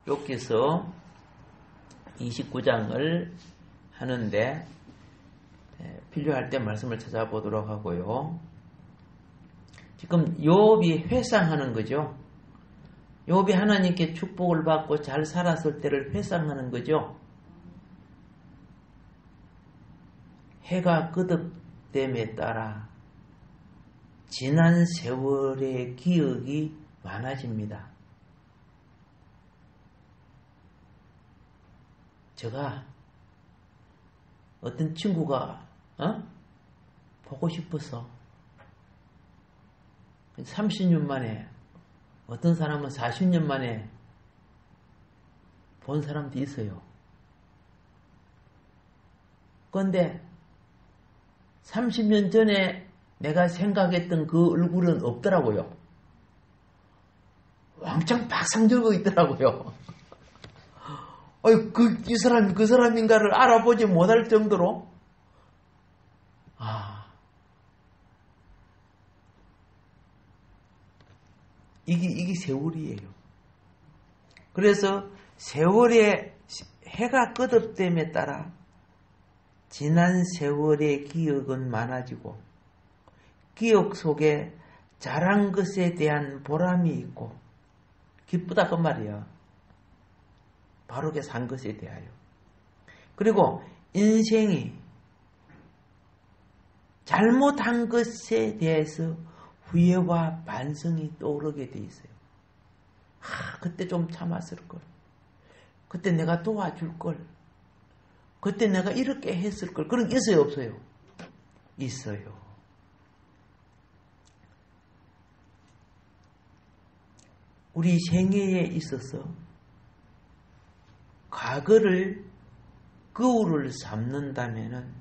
욥기서 29장을 하는데 필요할 때 말씀을 찾아보도록 하고요. 지금 욥이 회상하는 거죠. 욥이 하나님께 축복을 받고 잘 살았을 때를 회상하는 거죠. 해가 거듭됨에 따라 지난 세월의 기억이 많아집니다. 제가 어떤 친구가 보고 싶어서 30년 만에, 어떤 사람은 40년 만에 본 사람도 있어요. 그런데 30년 전에 내가 생각했던 그 얼굴은 없더라고요. 왕창 박상 들고 있더라고요. 이 사람이 그 사람인가를 알아보지 못할 정도로, 이게 세월이에요. 그래서 세월의 해가 거듭됨에 따라 지난 세월의 기억은 많아지고, 기억 속에 잘한 것에 대한 보람이 있고, 기쁘다 그 말이야. 바르게 산 것에 대하여. 그리고 인생이 잘못한 것에 대해서 후회와 반성이 떠오르게 돼 있어요. 그때 좀 참았을 걸. 그때 내가 도와줄 걸. 그때 내가 이렇게 했을 걸. 그런 게 있어요, 없어요? 있어요. 우리 생애에 있어서 과거를 거울을 삼는다면은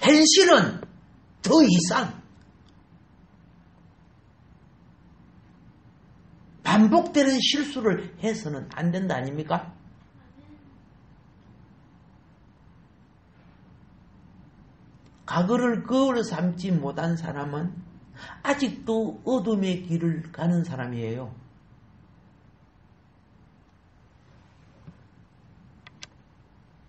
현실은 더 이상 반복되는 실수를 해서는 안 된다 아닙니까? 과거를 거울 삼지 못한 사람은 아직도 어둠의 길을 가는 사람이에요.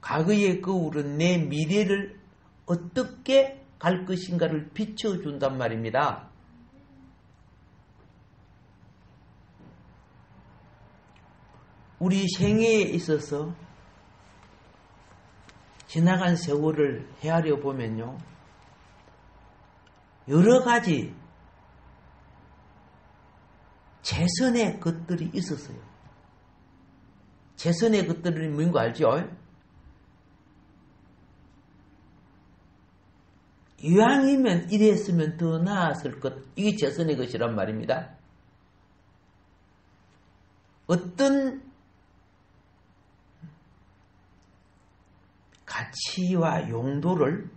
과거의 거울은 내 미래를 어떻게 갈 것인가를 비춰준단 말입니다. 우리 생애에 있어서 지나간 세월을 헤아려 보면요, 여러 가지 최선의 것들이 있었어요. 최선의 것들이 뭔 거 알죠? 이왕이면 이랬으면 더 나았을 것, 이게 최선의 것이란 말입니다. 어떤 가치와 용도를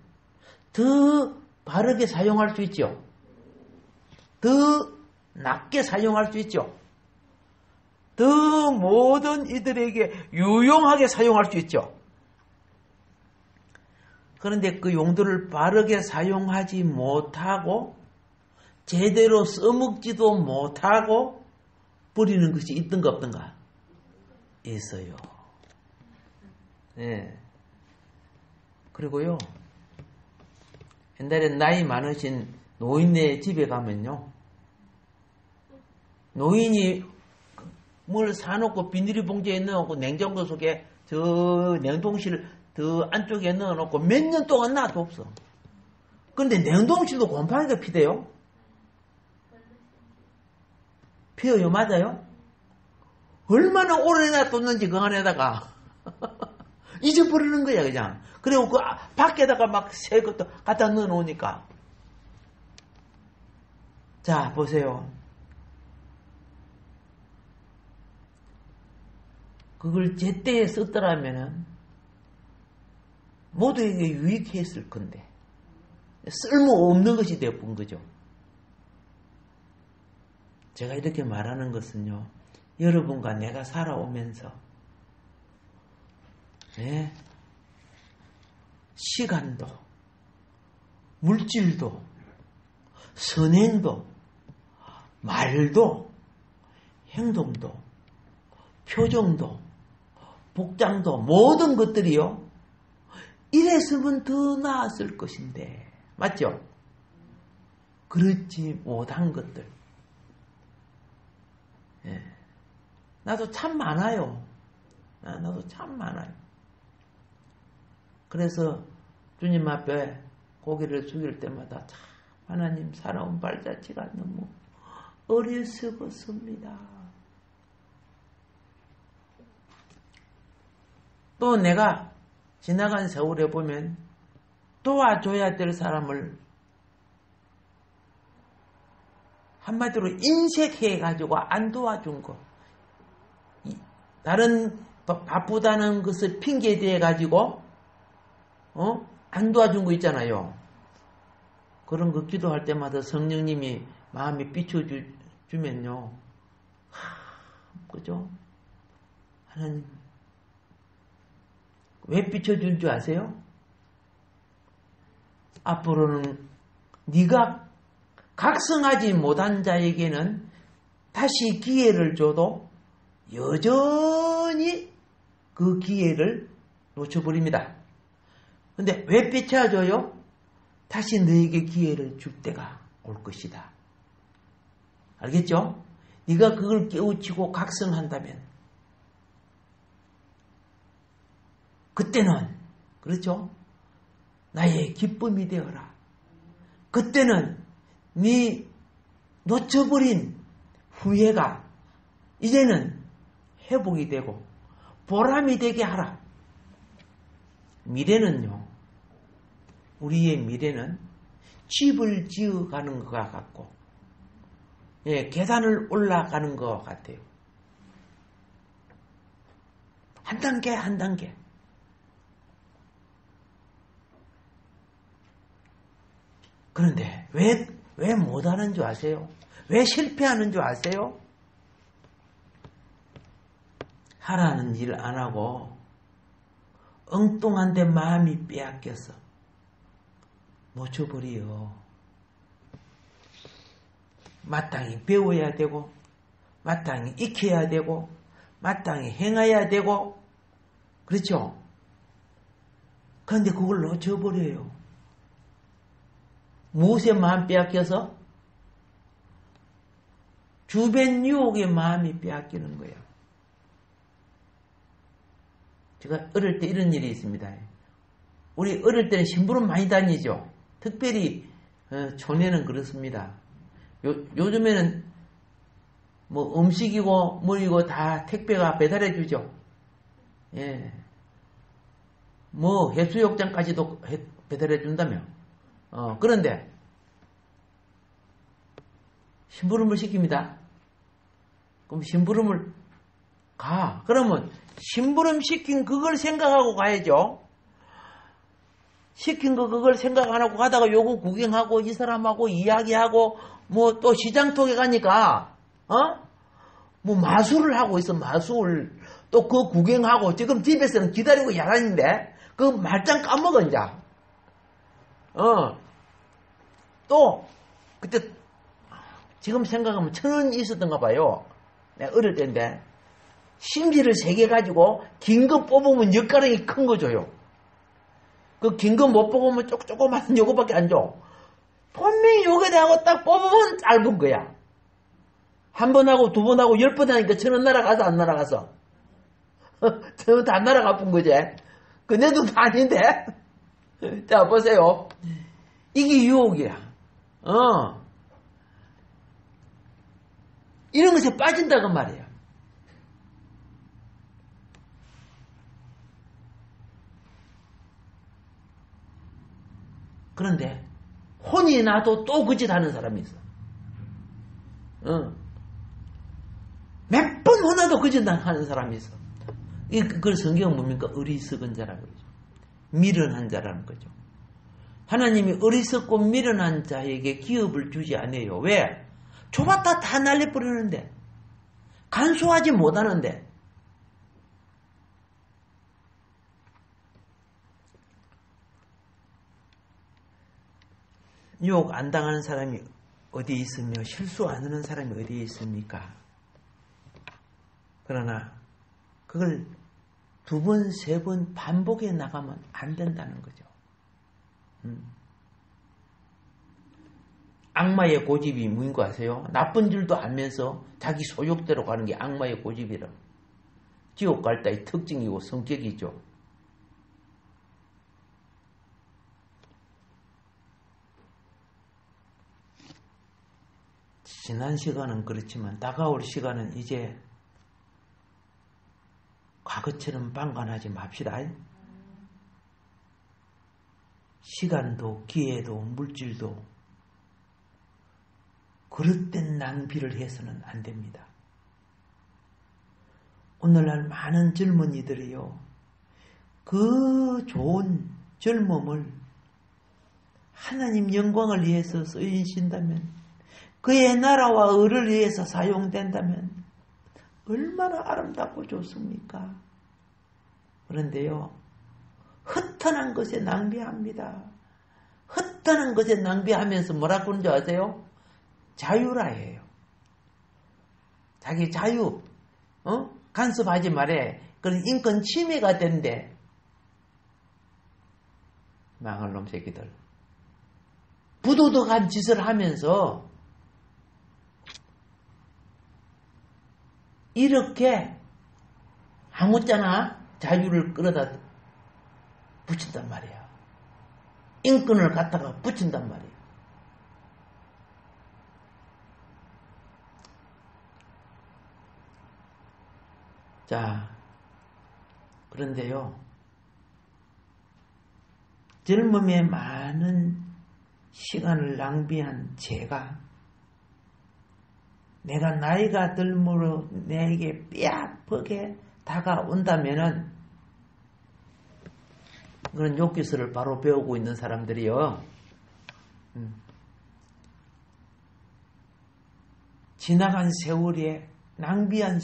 더 바르게 사용할 수 있죠. 더 낮게 사용할 수 있죠. 더 모든 이들에게 유용하게 사용할 수 있죠. 그런데 그 용도를 바르게 사용하지 못하고 제대로 써먹지도 못하고 버리는 것이 있던가 없던가? 있어요. 네. 그리고요, 옛날에 나이 많으신 노인네 집에 가면요, 노인이 뭘 사놓고 비닐봉지에 넣어놓고 냉장고 속에 저 냉동실 더 안쪽에 넣어놓고 몇 년 동안 놔도 없어. 그런데 냉동실도 곰팡이가 피대요. 피어요, 맞아요? 얼마나 오래 놔뒀는지 그 안에다가 잊어버리는 거야, 그냥. 그리고 그 밖에다가 막 새 것도 갖다 넣어놓으니까. 자, 보세요. 그걸 제때에 썼더라면은 모두에게 유익했을 건데 쓸모없는 것이 되어본 거죠. 제가 이렇게 말하는 것은요, 여러분과 내가 살아오면서 시간도, 물질도, 선행도, 말도, 행동도 표정도, 복장도, 모든 것들이요. 이랬으면 더 나았을 것인데. 맞죠? 그렇지 못한 것들. 예. 나도 참 많아요. 나도 참 많아요. 그래서 주님 앞에 고개를 숙일 때마다 참 하나님 살아온 발자취가 너무 어리석었습니다. 또 내가 지나간 세월에 보면 도와줘야 될 사람을 한마디로 인색해가지고 안 도와준 거. 다른 바쁘다는 것을 핑계 대가지고 안 도와준 거 있잖아요. 그런 거 기도할 때마다 성령님이 마음이 비춰주면요. 그죠? 하나님 왜 비춰준 줄 아세요? 앞으로는 네가 각성하지 못한 자에게는 다시 기회를 줘도 여전히 그 기회를 놓쳐버립니다. 근데 왜 비춰줘요? 다시 너에게 기회를 줄 때가 올 것이다. 알겠죠? 네가 그걸 깨우치고 각성한다면 그때는 그렇죠? 나의 기쁨이 되어라. 그때는 네 놓쳐버린 후회가 이제는 회복이 되고 보람이 되게 하라. 미래는요. 우리의 미래는 집을 지어가는 것과 같고 계단을 올라가는 것 같아요. 한 단계 한 단계. 그런데 왜 못하는 줄 아세요? 왜 실패하는 줄 아세요? 하라는 일 안 하고 엉뚱한 데 마음이 빼앗겨서 놓쳐버려요. 마땅히 배워야 되고 마땅히 익혀야 되고 마땅히 행해야 되고 그렇죠? 그런데 그걸 놓쳐버려요. 무엇에 마음 빼앗겨서? 주변 유혹에 마음이 빼앗기는 거예요. 제가 어릴 때 이런 일이 있습니다. 우리 어릴 때는 심부름 많이 다니죠. 특별히 촌에는 그렇습니다. 요즘에는 뭐 음식이고 뭐이고 다 택배가 배달해 주죠. 예. 뭐 해수욕장까지도 배달해 준다며. 그런데 심부름을 시킵니다. 그럼 심부름을 가. 그러면 심부름 시킨 그걸 생각하고 가야죠. 시킨 거 그걸 생각 안 하고 가다가 요거 구경하고 이 사람하고 이야기하고 뭐 또 시장통에 가니까 뭐 마술을 하고 있어. 마술. 또 그 구경하고 지금 집에서는 기다리고 야단인데 그 말짱 까먹어 이제. 또 그때 지금 생각하면 1,000원 있었던가 봐요. 내가 어릴 때인데 심지를 3개 가지고 긴 거 뽑으면 엿가락이 큰 거 줘요. 그 긴 거 못 뽑으면 조그만 요거밖에 안 줘. 분명히 요게 하고 딱 뽑으면 짧은 거야. 한 번 하고 2번 하고 10번 하니까 1,000원 날아가서 안 날아가서 1,000원 다 날아가쁜 거지. 그 내 돈 아닌데. 자 보세요. 이게 유혹이야. 이런 것에 빠진다고 말이에요. 그런데 혼이 나도 또 그 짓 하는 사람이 있어. 몇 번 혼나도 그 짓 하는 사람이 있어. 그걸 성경은 뭡니까? 어리석은 자라는 거죠. 미련한 자라는 거죠. 하나님이 어리석고 미련한 자에게 기업을 주지 않아요. 왜? 줘봤다 다 날려버리는데 간수하지 못하는데. 유혹 안 당하는 사람이 어디에 있으며 실수 안 하는 사람이 어디에 있습니까? 그러나 그걸 2번, 3번 반복해 나가면 안 된다는 거죠. 악마의 고집이 뭐인 거 아세요? 나쁜 줄도 알면서 자기 소욕대로 가는 게 악마의 고집이라. 지옥 갈 때의 특징이고 성격이죠. 지난 시간은 그렇지만 다가올 시간은 이제 과거처럼 방관하지 맙시다. 시간도 기회도 물질도 그릇된 낭비를 해서는 안 됩니다. 오늘날 많은 젊은이들이요, 그 좋은 젊음을 하나님 영광을 위해서 쓰인다면, 그의 나라와 의를 위해서 사용된다면 얼마나 아름답고 좋습니까? 그런데요, 흩어난 것에 낭비합니다. 흩어난 것에 낭비하면서 뭐라고 하는지 아세요? 자유라 해요. 자기 자유, 간섭하지 말해. 그런 인권 침해가 된대. 망할 놈 새끼들. 부도덕한 짓을 하면서 이렇게 아무짝나 자유를 끌어다 붙인단 말이야. 인권을 갖다가 붙인단 말이야. 자, 그런데요, 젊음에 많은 시간을 낭비한 제가 내가 나이가 들므로 내게 뼈아프게 다가온다면은, 그런 욕기술을 바로 배우고 있는 사람들이요, 지나간 세월에 낭비한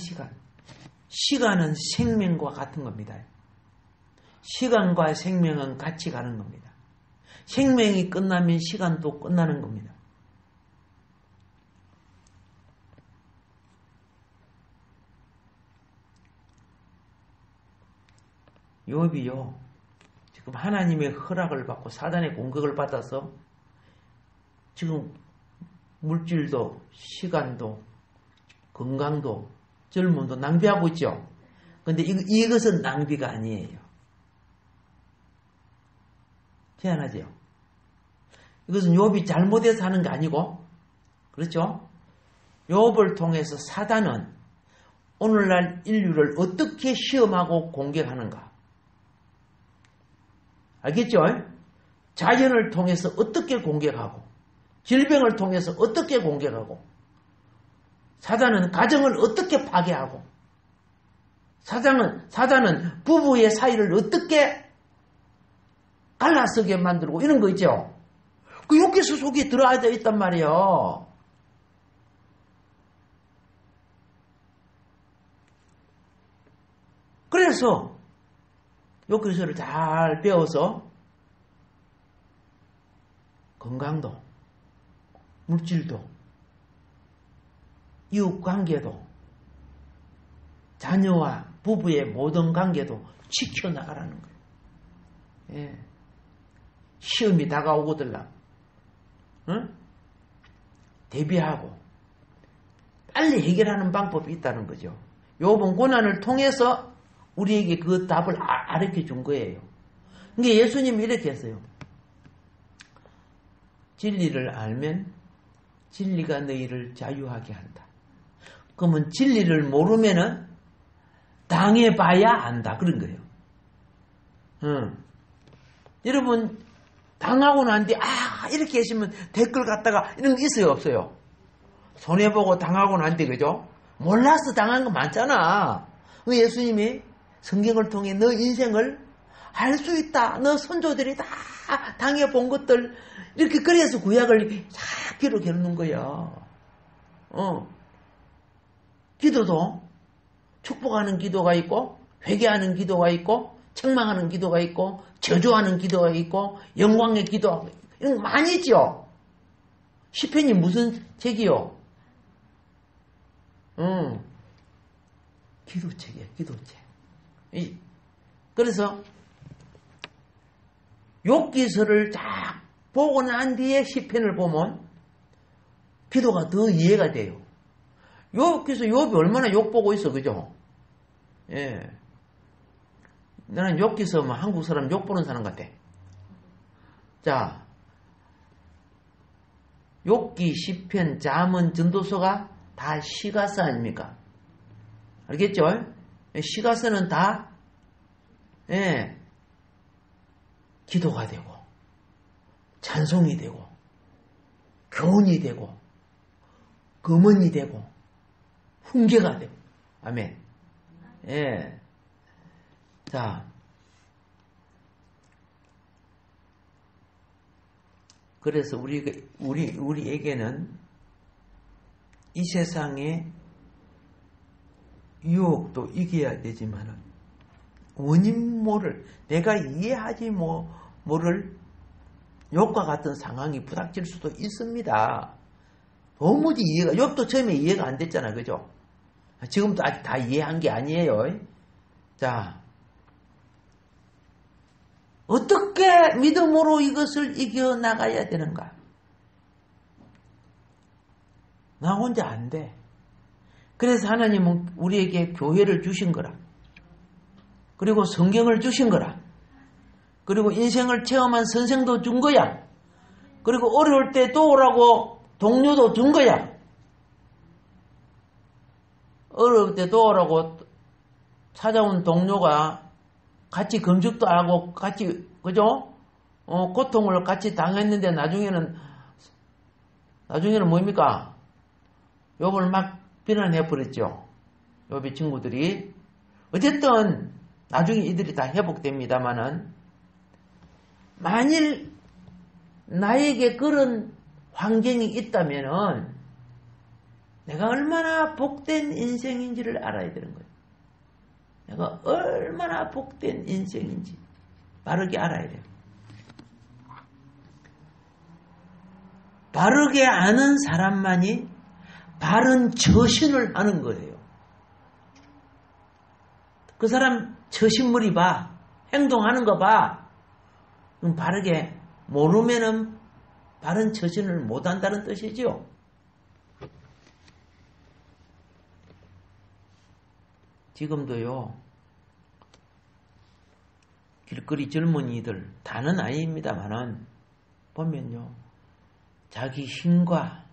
시간은 생명과 같은 겁니다. 시간과 생명은 같이 가는 겁니다. 생명이 끝나면 시간도 끝나는 겁니다. 욥이요, 지금 하나님의 허락을 받고 사단의 공격을 받아서 지금 물질도 시간도 건강도 젊음도 낭비하고 있죠. 그런데 이것은 낭비가 아니에요. 희한하죠. 이것은 욥이 잘못해서 하는 게 아니고, 그렇죠? 욥을 통해서 사단은 오늘날 인류를 어떻게 시험하고 공격하는가? 알겠죠? 자연을 통해서 어떻게 공격하고, 질병을 통해서 어떻게 공격하고, 사단은 가정을 어떻게 파괴하고, 사단은 부부의 사이를 어떻게 갈라서게 만들고 이런 거 있죠? 그 욕기수 속에 들어앉아 있단 말이에요. 그래서 욕기수를 잘 배워서 건강도, 물질도, 이웃관계도, 자녀와 부부의 모든 관계도 지켜나가라는 거예요. 예. 시험이 다가오거들라, 응? 대비하고 빨리 해결하는 방법이 있다는 거죠. 욥은 고난을 통해서 우리에게 그 답을 가르쳐 준 거예요. 그러니까 예수님이 이렇게 했어요. 진리를 알면 진리가 너희를 자유하게 한다. 그러면 진리를 모르면은 당해봐야 안다. 그런 거예요. 여러분, 당하고 난 뒤에, 이렇게 하시면 댓글 갖다가 이런 거 있어요, 없어요? 손해보고 당하고 난 뒤에, 그죠? 몰라서 당한 거 많잖아. 예수님이 성경을 통해 너 인생을 알 수 있다. 너 선조들이 다 당해본 것들, 이렇게 그래서 구약을 다 기록해 놓는 거야. 기도도 축복하는 기도가 있고, 회개하는 기도가 있고, 책망하는 기도가 있고, 저주하는 기도가 있고, 영광의 기도, 이런 거 많이 있죠? 시편이 무슨 책이요? 기도책이에요, 기도책. 그래서 욥기서를 쫙 보고 난 뒤에 시편을 보면 기도가 더 이해가 돼요. 욥기서 욥이 얼마나 욕 보고 있어, 그죠? 예. 나는 욥기서 한국 사람 욕 보는 사람 같아. 자, 욥기, 시편, 잠언, 전도서가 다 시가서 아닙니까? 알겠죠? 시가서는 다 기도가 되고 찬송이 되고 교훈이 되고 금언이 되고 훈계가 되고 아멘. 예. 자, 그래서 우리에게는 이 세상에 유혹도 이겨야 되지만 원인 모를 내가 이해하지 모를 욕과 같은 상황이 부닥칠 수도 있습니다. 도무지 이해가, 욥도 처음에 이해가 안 됐잖아, 그죠? 지금도 아직 다 이해한 게 아니에요. 자, 어떻게 믿음으로 이것을 이겨나가야 되는가? 나 혼자 안 돼. 그래서 하나님은 우리에게 교회를 주신 거라. 그리고 성경을 주신 거라. 그리고 인생을 체험한 선생도 준 거야. 그리고 어려울 때 도우라고 동료도 준 거야. 어려울 때 도우라고 찾아온 동료가 같이 금죽도 하고 같이 그죠? 고통을 같이 당했는데 나중에는 뭡니까? 욥을 막 비난해 버렸죠. 욥의 친구들이. 어쨌든 나중에 이들이 다 회복됩니다마는 만일 나에게 그런 환경이 있다면은 내가 얼마나 복된 인생인지를 알아야 되는 거예요. 내가 얼마나 복된 인생인지 바르게 알아야 돼요. 바르게 아는 사람만이 바른 처신을 하는 거예요. 그 사람 처신물이 봐. 행동하는 거 봐. 그럼 바르게 모르면은 바른 처신을 못한다는 뜻이죠. 지금도요. 길거리 젊은이들 다는 아닙니다만은 보면요. 자기 힘과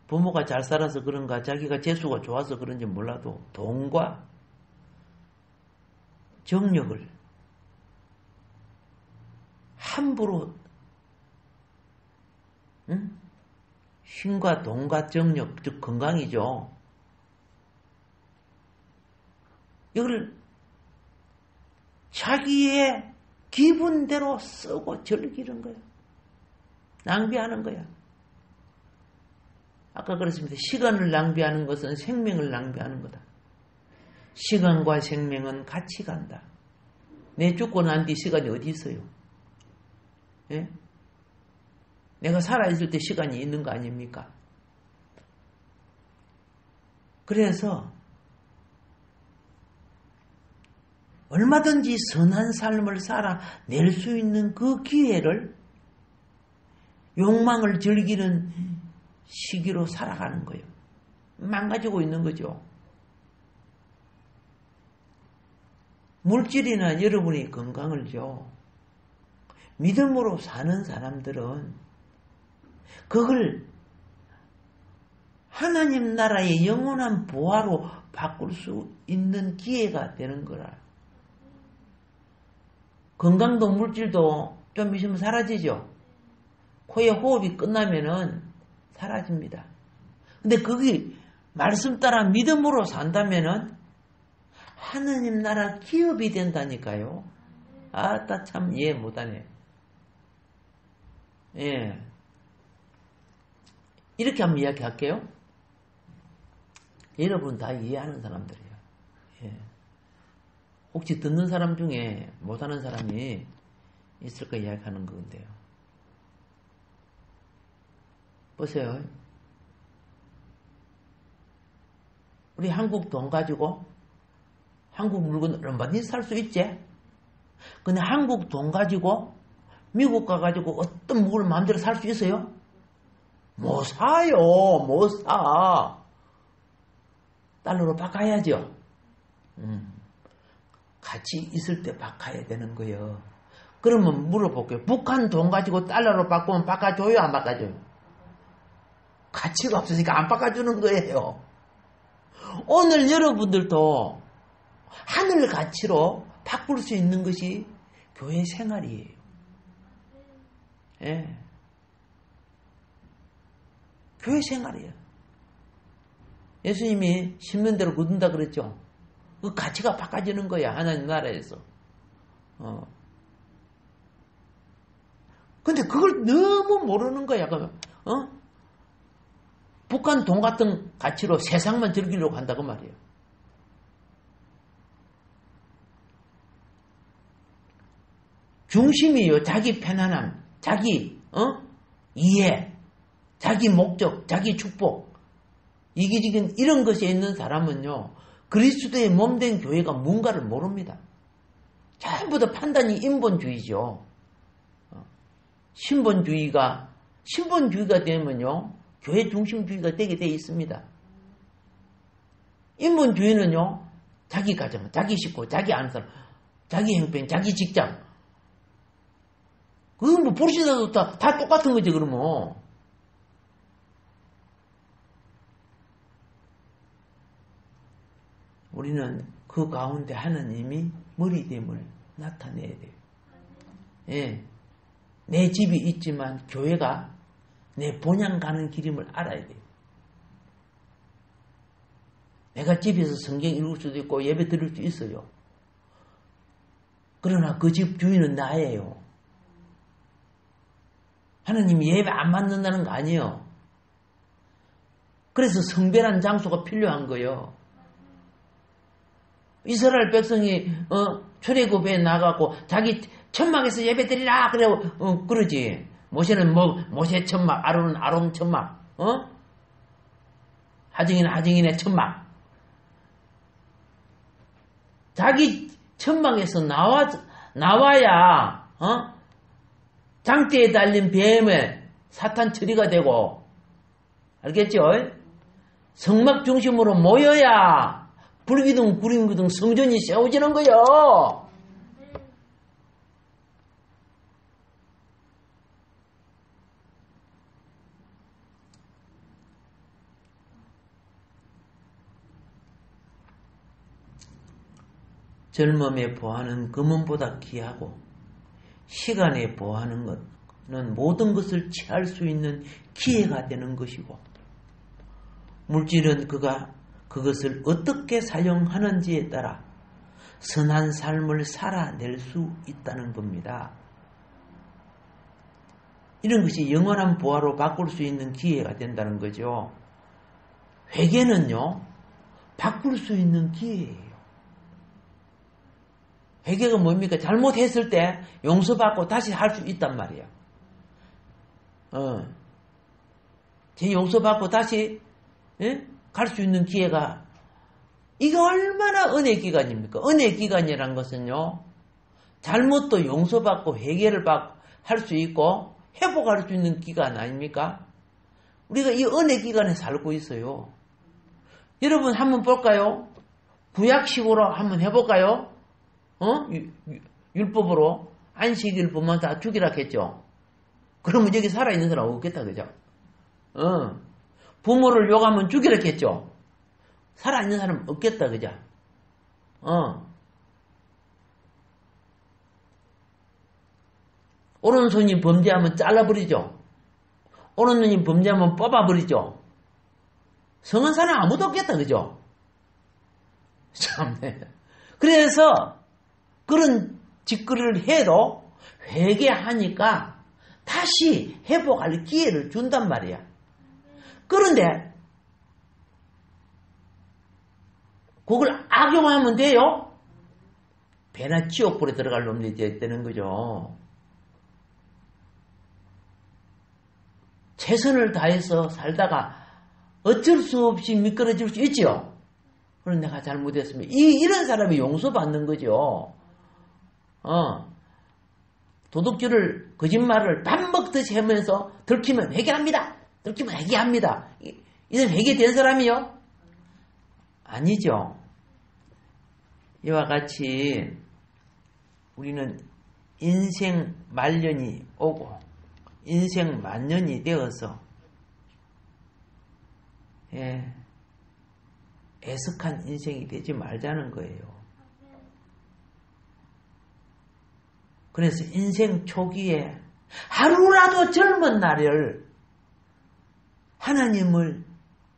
부모가 잘 살아서 그런가 자기가 재수가 좋아서 그런지 몰라도 돈과 정력을 함부로 힘과 돈과 정력 즉 건강이죠. 이걸 자기의 기분대로 쓰고 즐기는 거야. 낭비하는 거야. 아까 그랬습니다. 시간을 낭비하는 것은 생명을 낭비하는 거다. 시간과 생명은 같이 간다. 내 죽고 난 뒤 시간이 어디 있어요? 예? 내가 살아있을 때 시간이 있는 거 아닙니까? 그래서 얼마든지 선한 삶을 살아낼 수 있는 그 기회를 욕망을 즐기는 시기로 살아가는 거예요. 망가지고 있는 거죠. 물질이나 여러분이 건강을 줘. 믿음으로 사는 사람들은 그걸 하나님 나라의 영원한 보화로 바꿀 수 있는 기회가 되는 거라. 건강도 물질도 좀 있으면 사라지죠. 코의 호흡이 끝나면은 사라집니다. 근데 그게 말씀 따라 믿음으로 산다면은 하느님 나라 기업이 된다니까요. 아따 참 이해 못하네. 예. 이렇게 한번 이야기할게요. 여러분 다 이해하는 사람들이에요. 예. 혹시 듣는 사람 중에 못하는 사람이 있을까 이야기하는 건데요. 보세요. 우리 한국 돈 가지고 한국 물건 얼마든지 살 수 있지. 근데 한국 돈 가지고 미국 가가지고 어떤 물건을 마음대로 살 수 있어요? 못 사요. 못 사. 달러로 바꿔야죠. 같이 있을 때 바꿔야 되는 거예요. 그러면 물어볼게요. 북한 돈 가지고 달러로 바꾸면 바꿔줘요? 안 바꿔줘요? 가치가 없으니까 안 바꿔주는 거예요. 오늘 여러분들도 하늘 가치로 바꿀 수 있는 것이 교회 생활이에요. 예. 교회 생활이에요. 예수님이 심는 대로 거둔다 그랬죠. 그 가치가 바꿔지는 거야. 하나님 나라에서. 근데 그걸 너무 모르는 거야. 북한 돈 같은 가치로 세상만 즐기려고 한다고 말이에요. 중심이요. 자기 편안함, 자기 이해, 자기 목적, 자기 축복. 이기적인 이런 것에 있는 사람은요. 그리스도의 몸된 교회가 뭔가를 모릅니다. 전부 다 판단이 인본주의죠. 신본주의가 되면요. 교회 중심주의가 되게 돼 있습니다. 인본주의는요. 자기 가정, 자기 식구, 자기 아는 사람, 자기 형편, 자기 직장. 그거 뭐 보시다도 다 똑같은 거지 그러면. 우리는 그 가운데 하나님이 머리됨을 나타내야 돼요. 예. 내 집이 있지만 교회가 내 본향 가는 길임을 알아야 돼요. 내가 집에서 성경 읽을 수도 있고 예배 드릴 수 있어요. 그러나 그 집 주인은 나예요. 하나님이 예배 안 받는다는 거 아니에요. 그래서 성별한 장소가 필요한 거예요. 이스라엘 백성이 출애굽에 나가고 자기 천막에서 예배 드리라 그래 그러지. 모세는 모세 천막, 아론은 아론 천막, 하증이는 하증이네 천막. 자기 천막에서 나와야 장대에 달린 뱀에 사탄 처리가 되고, 알겠죠? 성막 중심으로 모여야 불기둥 구름기둥 성전이 세워지는 거요. 젊음의 보화는 금은보다 귀하고 시간의 보화는 것은 모든 것을 취할 수 있는 기회가 되는 것이고 물질은 그것을 어떻게 사용하는지에 따라 선한 삶을 살아낼 수 있다는 겁니다. 이런 것이 영원한 보화로 바꿀 수 있는 기회가 된다는 거죠. 회개는요, 바꿀 수 있는 기회예요. 회개가 뭡니까? 잘못했을 때 용서받고 다시 할 수 있단 말이에요. 제 용서받고 다시 갈 수 있는 기회가, 이게 얼마나 은혜 기간입니까? 은혜 기간이란 것은요, 잘못도 용서받고 회개를 할 수 있고 회복할 수 있는 기간 아닙니까? 우리가 이 은혜 기간에 살고 있어요. 여러분 한번 볼까요? 구약식으로 한번 해볼까요? 율법으로 안식일 보면 다 죽이라 했죠. 그러면 여기 살아있는 사람 없겠다, 그죠? 부모를 욕하면 죽이라 했죠. 살아있는 사람 없겠다, 그죠? 오른손이 범죄하면 잘라버리죠. 오른손이 범죄하면 뽑아버리죠. 성한 사람 아무도 없겠다, 그죠? 참네. 그래서 그런 짓거리를 해도 회개하니까 다시 회복할 기회를 준단 말이야. 그런데 그걸 악용하면 돼요? 배나 지옥불에 들어갈 놈들이 되는 거죠. 최선을 다해서 살다가 어쩔 수 없이 미끄러질 수 있죠. 그럼 내가 잘못했으면 이런 사람이 용서받는 거죠. 도둑질을 거짓말을 밥 먹듯이 하면서 들키면 회개합니다. 들키면 회개합니다. 이런 회개된 사람이요? 아니죠. 이와 같이 우리는 인생 말년이 오고 인생 만년이 되어서 애석한 인생이 되지 말자는 거예요. 그래서 인생 초기에 하루라도 젊은 날을 하나님을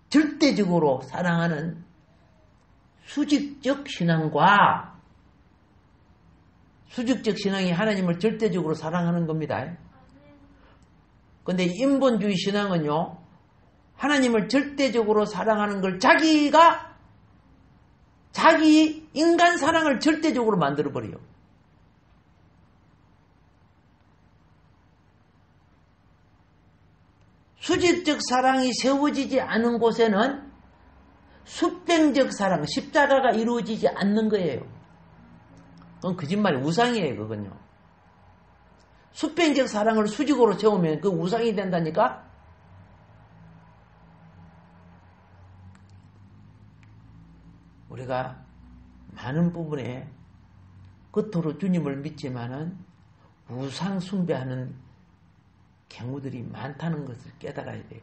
절대적으로 사랑하는 수직적 신앙과 수직적 신앙이 하나님을 절대적으로 사랑하는 겁니다. 근데 인본주의 신앙은요, 하나님을 절대적으로 사랑하는 걸 자기 인간 사랑을 절대적으로 만들어버려요. 수직적 사랑이 세워지지 않은 곳에는 수평적 사랑, 십자가가 이루어지지 않는 거예요. 그건 거짓말이 우상이에요, 그건요. 수평적 사랑을 수직으로 세우면 그 우상이 된다니까? 우리가 많은 부분에 겉으로 주님을 믿지만은 우상 숭배하는 경우들이 많다는 것을 깨달아야 돼요.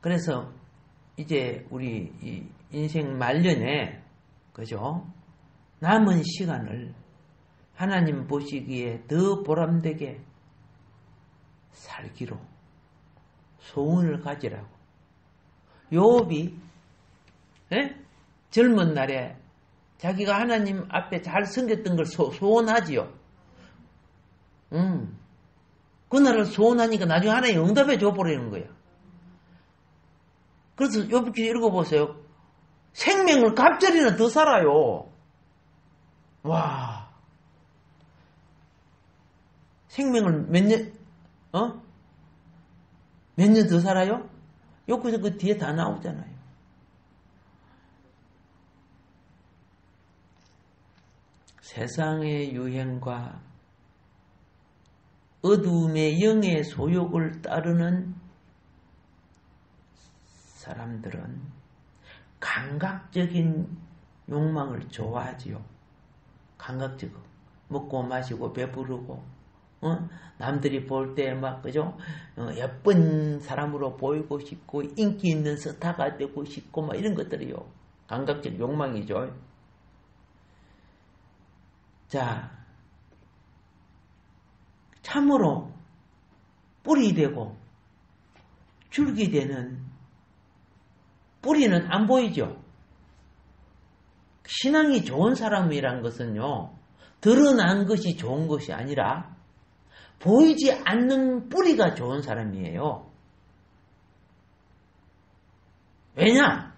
그래서 이제 우리 이 인생 말년에 그죠? 남은 시간을 하나님 보시기에 더 보람되게 살기로 소원을 가지라고. 요업이 젊은 날에 자기가 하나님 앞에 잘 섬겼던 걸 소원하지요. 그날을 소원하니까 나중에 하나님 응답해 줘버리는 거야. 그래서 욥기 읽어보세요. 생명을 갑절이나 더 살아요. 와. 생명을 몇 년 더 살아요? 여기서 그 뒤에 다 나오잖아요. 세상의 유행과 어두움의 영의 소욕을 따르는 사람들은 감각적인 욕망을 좋아하지요. 감각적으로 먹고 마시고 배부르고 남들이 볼 때 막 그죠? 예쁜 사람으로 보이고 싶고 인기 있는 스타가 되고 싶고 막 이런 것들이요. 감각적 욕망이죠. 자, 참으로 뿔이 되고 줄기 되는 뿌리는 안 보이죠. 신앙이 좋은 사람이란 것은요, 드러난 것이 좋은 것이 아니라 보이지 않는 뿌리가 좋은 사람이에요. 왜냐?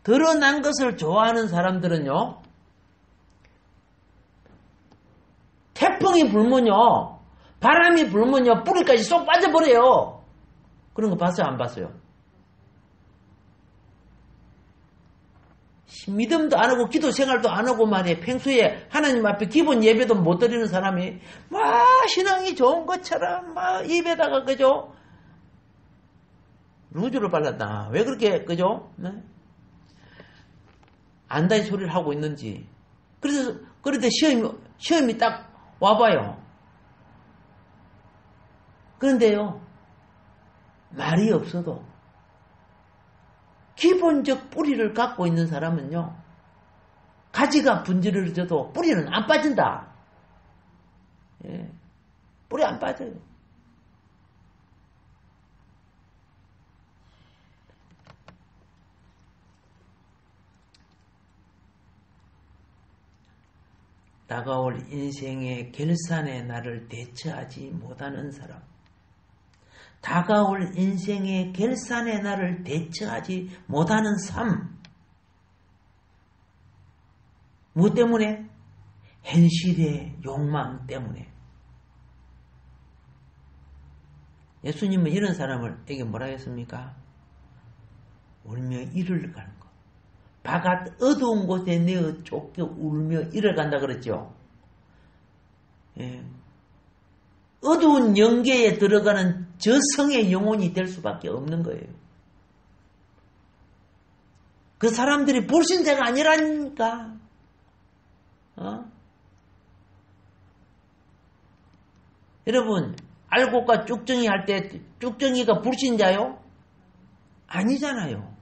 드러난 것을 좋아하는 사람들은요, 태풍이 불면요, 바람이 불면요, 뿌리까지 쏙 빠져버려요. 그런 거 봤어요? 안 봤어요? 믿음도 안 하고 기도 생활도 안 하고 말이에요. 평소에 하나님 앞에 기본 예배도 못 드리는 사람이 막 신앙이 좋은 것처럼 막 입에다가 그죠? 루즈를 발랐다. 왜 그렇게 그죠? 네? 안다의 소리를 하고 있는지. 그래서 그런데 시험이 딱 와봐요. 그런데요, 말이 없어도 기본적 뿌리를 갖고 있는 사람은요, 가지가 분질러져도 뿌리는 안 빠진다. 예, 뿌리 안 빠져요. 다가올 인생의 결산의 날을 대처하지 못하는 사람, 다가올 인생의 결산의 날을 대처하지 못하는 삶. 무엇 때문에? 현실의 욕망 때문에. 예수님은 이런 사람에게 뭐라 했습니까? 울며 이를 가는 거. 바깥 어두운 곳에 내어 쫓겨 울며 이를 간다 그랬죠. 예. 어두운 영계에 들어가는 저성의 영혼이 될 수밖에 없는 거예요. 그 사람들이 불신자가 아니라니까. 여러분, 알곡과 쭉정이 할 때 쭉정이가 불신자요? 아니잖아요.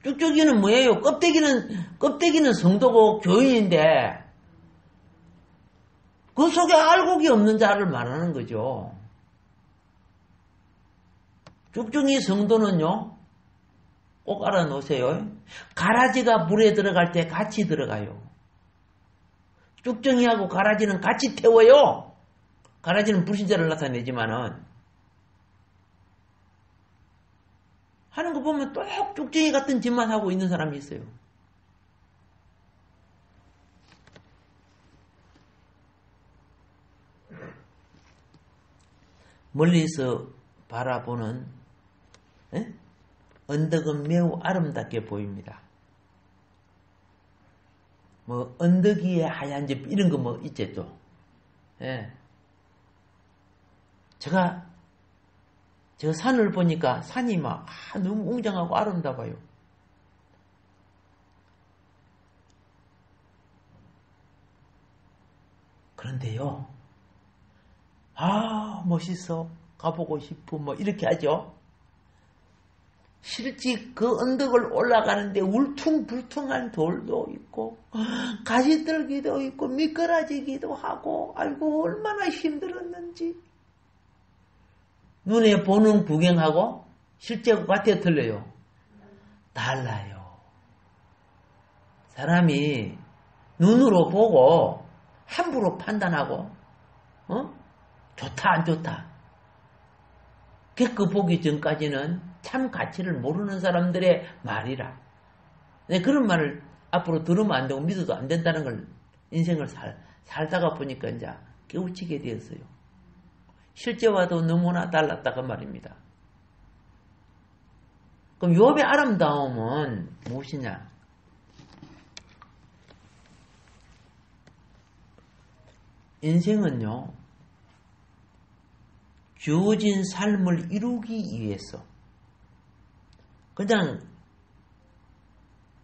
쭉정이는 뭐예요? 껍데기는 성도고 교인인데 그 속에 알곡이 없는 자를 말하는 거죠. 쭉정이 성도는요, 꼭 알아놓으세요. 가라지가 물에 들어갈 때 같이 들어가요. 쭉정이하고 가라지는 같이 태워요. 가라지는 불신자를 나타내지만은 하는 거 보면 또 쭉정이 같은 짓만 하고 있는 사람이 있어요. 멀리서 바라보는 언덕은 매우 아름답게 보입니다. 뭐 언덕 위에 하얀 집 이런 거 뭐 있지 또. 예. 제가 산을 보니까 산이 막 너무 웅장하고 아름다워요. 그런데요, 멋있어, 가보고 싶어, 뭐 이렇게 하죠. 실제 그 언덕을 올라가는데 울퉁불퉁한 돌도 있고 가시떨기도 있고 미끄러지기도 하고, 아이고 얼마나 힘들었는지. 눈에 보는 구경하고 실제 같아요, 틀려요? 달라요. 사람이 눈으로 보고 함부로 판단하고 좋다 안 좋다 겪어보기 전까지는 참 가치를 모르는 사람들의 말이라. 네, 그런 말을 앞으로 들으면 안 되고 믿어도 안 된다는 걸 인생을 살다가 보니까 이제 깨우치게 되었어요. 실제와도 너무나 달랐다고 말입니다. 그럼 욥의 아름다움은 무엇이냐? 인생은요, 주어진 삶을 이루기 위해서, 그냥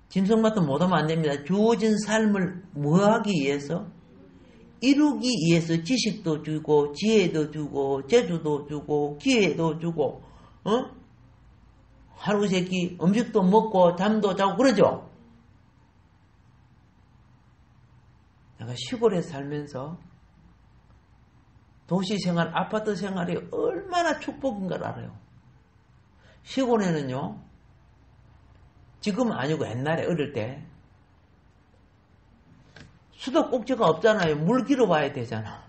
짐승만큼 못하면 안 됩니다. 주어진 삶을 뭐 하기 위해서? 이루기 위해서 지식도 주고 지혜도 주고 재주도 주고 기회도 주고 하루 세끼 음식도 먹고 잠도 자고 그러죠. 내가 시골에 살면서 도시 생활, 아파트 생활이 얼마나 축복인 걸 알아요. 시골에는요, 지금은 아니고 옛날에 어릴 때 수도꼭지가 없잖아요. 물 길어 와야 되잖아.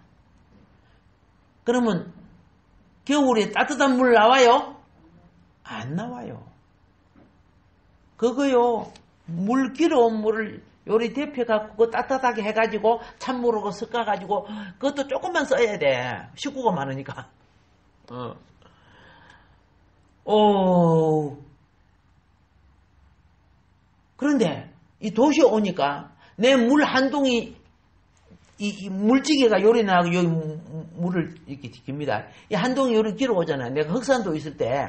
그러면 겨울에 따뜻한 물 나와요? 안 나와요. 그거요, 물 길어온 물을 요리 데펴갖고 그거 따뜻하게 해가지고 찬물하고 섞어가지고 그것도 조금만 써야 돼. 식구가 많으니까. 그런데 이 도시에 오니까 내 물 한 동이 이 물찌개가 요리 나가고 여기 물을 이렇게 깁니다. 이 한 동이 요리 길어 오잖아요. 내가 흑산도 있을 때,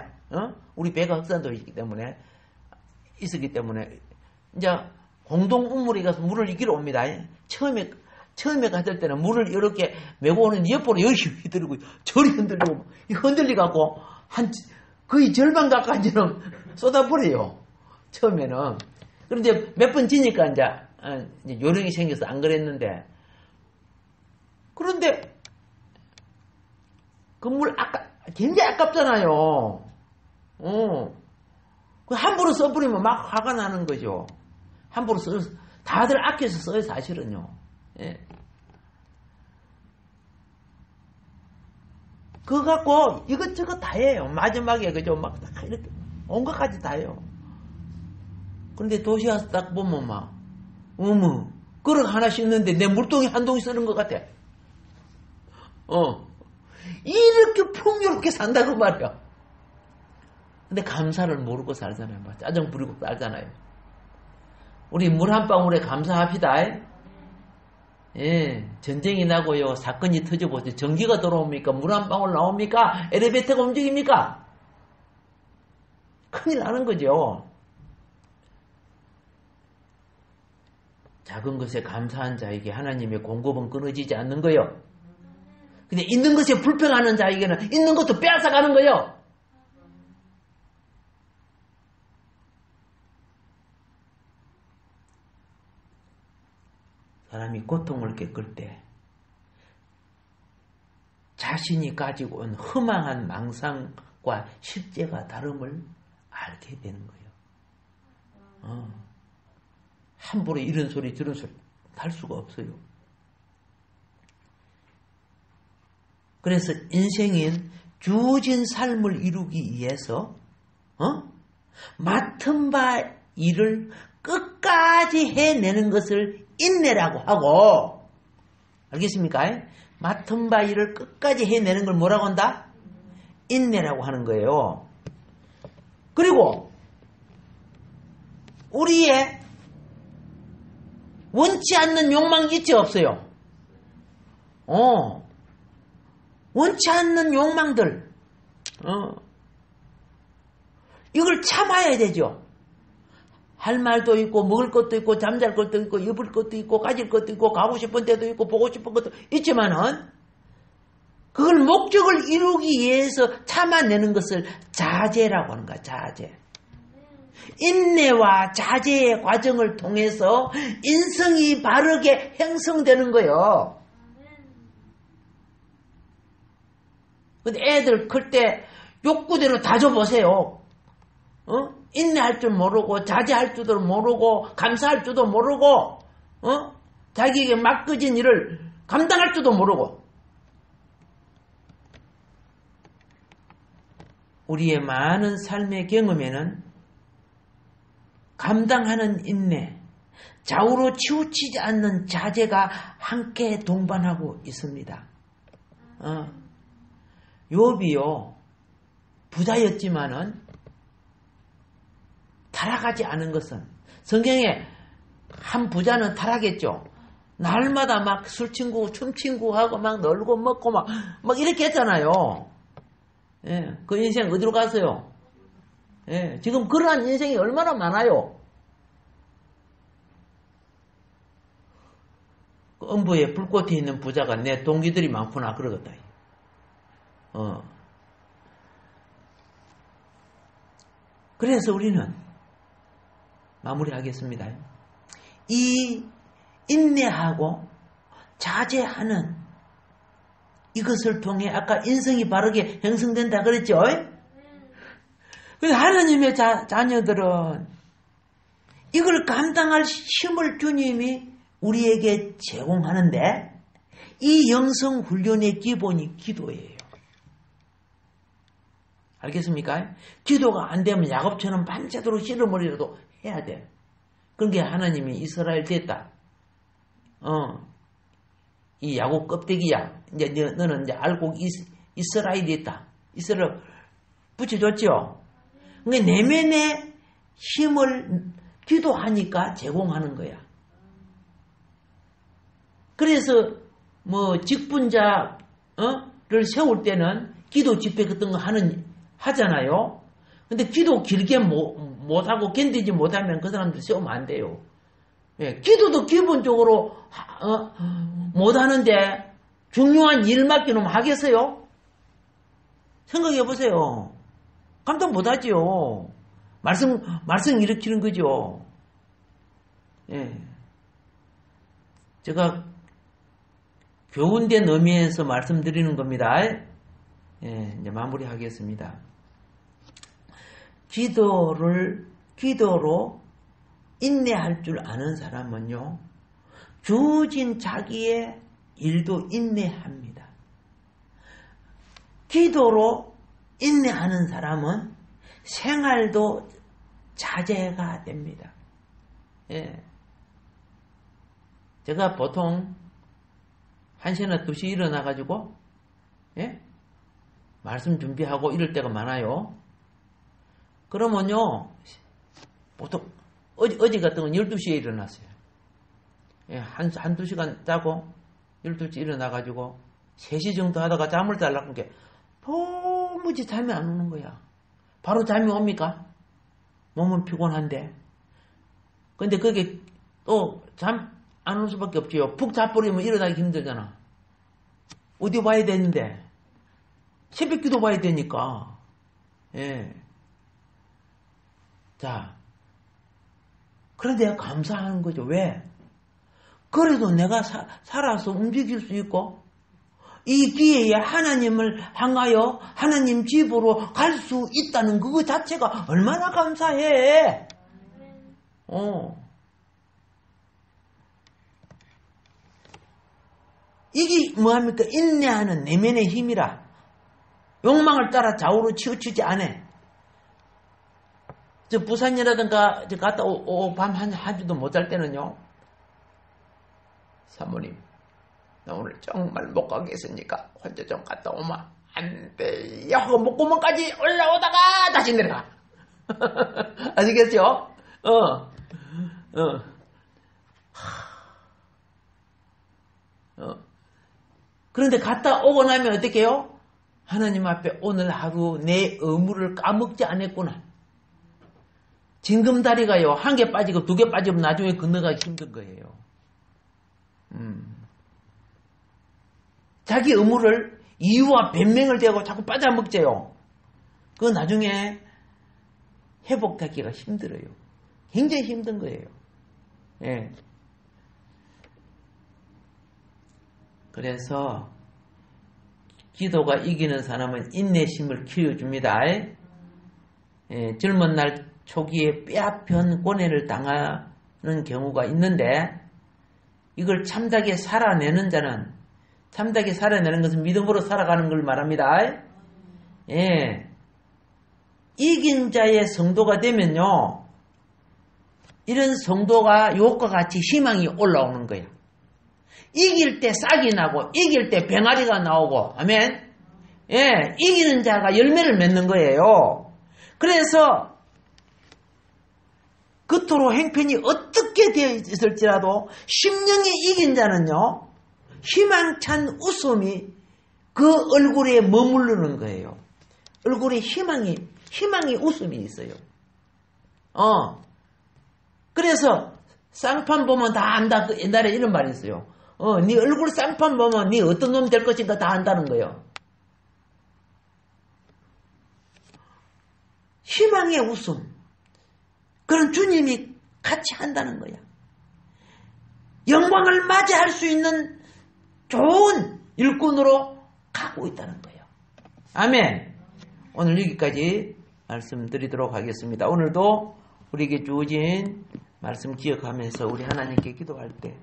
우리 배가 흑산도 있기 때문에 이제 공동 우물에 가서 물을 이기러 옵니다. 처음에 갔을 때는 물을 이렇게 메고 오는 옆으로 열심히 흔들고 저리 흔들리고 흔들리갖고 거의 절반 가까이는 쏟아버려요. 처음에는. 그런데 몇 번 지니까 이제 요령이 생겨서 안 그랬는데, 그런데 그 물 굉장히 아깝잖아요. 그 함부로 써버리면 막 화가 나는 거죠. 함부로 다들 아껴서 써요, 사실은요. 예. 그거 갖고 이것저것 다 해요. 마지막에 그죠? 막 이렇게 온갖 가지 다 해요. 그런데 도시 와서 딱 보면 막, 그릇 하나 씻는데 내 물동이 한 동이 쓰는 것 같아. 이렇게 풍요롭게 산다고 말이야. 근데 감사를 모르고 살잖아요. 짜증 부리고 살잖아요. 우리 물 한 방울에 감사합시다. 예, 전쟁이 나고요. 사건이 터져보세요. 전기가 들어옵니까? 물 한 방울 나옵니까? 엘리베이터가 움직입니까? 큰일 나는 거죠. 작은 것에 감사한 자에게 하나님의 공급은 끊어지지 않는 거요. 근데 있는 것에 불평하는 자에게는 있는 것도 빼앗아가는 거요. 사람이 고통을 겪을 때 자신이 가지고 온 허망한 망상과 실제가 다름을 알게 되는 거예요. 함부로 이런 소리 저런 소리 할 수가 없어요. 그래서 인생인 주어진 삶을 이루기 위해서 맡은 바 일을 끝까지 해내는 것을 인내라고 하고, 알겠습니까? 맡은 바 일을 끝까지 해내는 걸 뭐라고 한다? 인내라고 하는 거예요. 그리고 우리의 원치 않는 욕망 있지 없어요? 원치 않는 욕망들 이걸 참아야 되죠. 할 말도 있고 먹을 것도 있고 잠잘 것도 있고 입을 것도 있고 가질 것도 있고 가고 싶은 데도 있고 보고 싶은 것도 있지만은 그걸 목적을 이루기 위해서 참아내는 것을 자제라고 하는 거야. 자제. 인내와 자제의 과정을 통해서 인성이 바르게 형성되는 거예요. 근데 애들 클 때 욕구대로 다 줘보세요. 인내할 줄 모르고 자제할 줄도 모르고 감사할 줄도 모르고 자기에게 맡겨진 일을 감당할 줄도 모르고 우리의 많은 삶의 경험에는 감당하는 인내, 좌우로 치우치지 않는 자제가 함께 동반하고 있습니다. 욥이요 부자였지만은 타락하지 않은 것은 성경에 한 부자는 타락했죠. 날마다 막 술 친구, 춤 친구하고 막 놀고 먹고 막 이렇게 했잖아요. 예, 그 인생 어디로 갔어요? 예, 지금 그러한 인생이 얼마나 많아요. 그 음부에 불꽃이 있는 부자가 내 동기들이 많구나 그러겠다. 그래서 우리는 마무리하겠습니다. 이 인내하고 자제하는 이것을 통해 아까 인성이 바르게 형성된다 그랬죠? 그래서 하나님의 자녀들은 이걸 감당할 힘을 주님이 우리에게 제공하는데 이 영성 훈련의 기본이 기도예요. 알겠습니까? 기도가 안 되면 야곱처럼 밤새도록 씨름을이라도 해야 돼. 그런 게 하나님이 이스라엘 됐다. 이 야곱 껍데기야. 이제 너는 이제 알고 이스라엘이 있다. 이스라엘 붙여줬죠. 그러니까 내면의 힘을 기도하니까 제공하는 거야. 그래서 뭐 직분자를 세울 때는 기도 집회 같은 거 하잖아요. 근데 기도 길게 못하고 견디지 못하면 그 사람들 세우면 안 돼요. 예, 기도도 기본적으로 못하는데 중요한 일 맡기놓으면 하겠어요? 생각해 보세요. 감당 못하지요. 말씀 일으키는 거죠. 예. 제가 교훈된 의미에서 말씀드리는 겁니다. 예, 이제 마무리하겠습니다. 기도로 인내할 줄 아는 사람은요, 주어진 자기의 일도 인내합니다. 기도로 인내하는 사람은 생활도 자제가 됩니다. 예. 제가 보통 1시나 2시 일어나가지고, 예? 말씀 준비하고 이럴 때가 많아요. 그러면요, 보통 어제 같은 건 12시에 일어났어요. 예, 한두 시간 자고 12시 일어나가지고 3시 정도 하다가 잠을 자려고 게 도무지 잠이 안 오는 거야. 바로 잠이 옵니까? 몸은 피곤한데. 근데 그게 또 잠 안 올 수밖에 없지요. 푹 자버리면 일어나기 힘들잖아. 어디 봐야 되는데. 새벽 기도 봐야 되니까. 예. 자. 그런데 감사하는 거죠. 왜? 그래도 내가 살아서 움직일 수 있고, 이 기회에 하나님을 향하여 하나님 집으로 갈 수 있다는 그거 자체가 얼마나 감사해. 이게 뭐합니까? 인내하는 내면의 힘이라. 욕망을 따라 좌우로 치우치지 않아. 저 부산이라든가 저 갔다 밤 한 주도 못 잘 때는요. 사모님, 나 오늘 정말 못 가겠으니까 혼자 좀 갔다 오마. 안 돼요 하고 목구멍까지 올라오다가 다시 내려가. 아시겠죠? 그런데 갔다 오고 나면 어떻게 해요? 하나님 앞에 오늘 하루 내 의무를 까먹지 않았구나. 징금다리가요, 1개 빠지고 2개 빠지면 나중에 건너가기 힘든 거예요. 자기 의무를 이유와 변명을 대고 자꾸 빠져먹재요. 그거 나중에 회복하기가 힘들어요. 굉장히 힘든 거예요. 예. 그래서 기도가 이기는 사람은 인내심을 키워줍니다. 예, 젊은 날 초기에 빼앗편 권해를 당하는 경우가 있는데 이걸 참되게 살아내는 자는, 참되게 살아내는 것은 믿음으로 살아가는 걸 말합니다. 예. 이긴 자의 성도가 되면요, 이런 성도가 욕과 같이 희망이 올라오는 거야. 이길 때 싹이 나고 이길 때 병아리가 나오고, 아멘. 예, 이기는 자가 열매를 맺는 거예요. 그래서 겉으로 행편이 어떻게 되어 있을지라도 심령이 이긴 자는요, 희망찬 웃음이 그 얼굴에 머무르는 거예요. 얼굴에 희망이 웃음이 있어요. 그래서 쌍판 보면 다 안다. 그 옛날에 이런 말이 있어요. 네 얼굴 쌍판 보면 네 어떤 놈 될 것인가 다 안다는 거예요. 희망의 웃음. 그런 주님이 같이 한다는 거야. 영광을 맞이할 수 있는 좋은 일꾼으로 가고 있다는 거예요. 아멘. 오늘 여기까지 말씀드리도록 하겠습니다. 오늘도 우리에게 주어진 말씀 기억하면서 우리 하나님께 기도할 때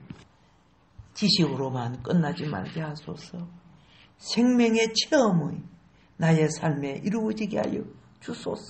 지식으로만 끝나지 말게 하소서. 생명의 체험의 나의 삶에 이루어지게 하여 주소서.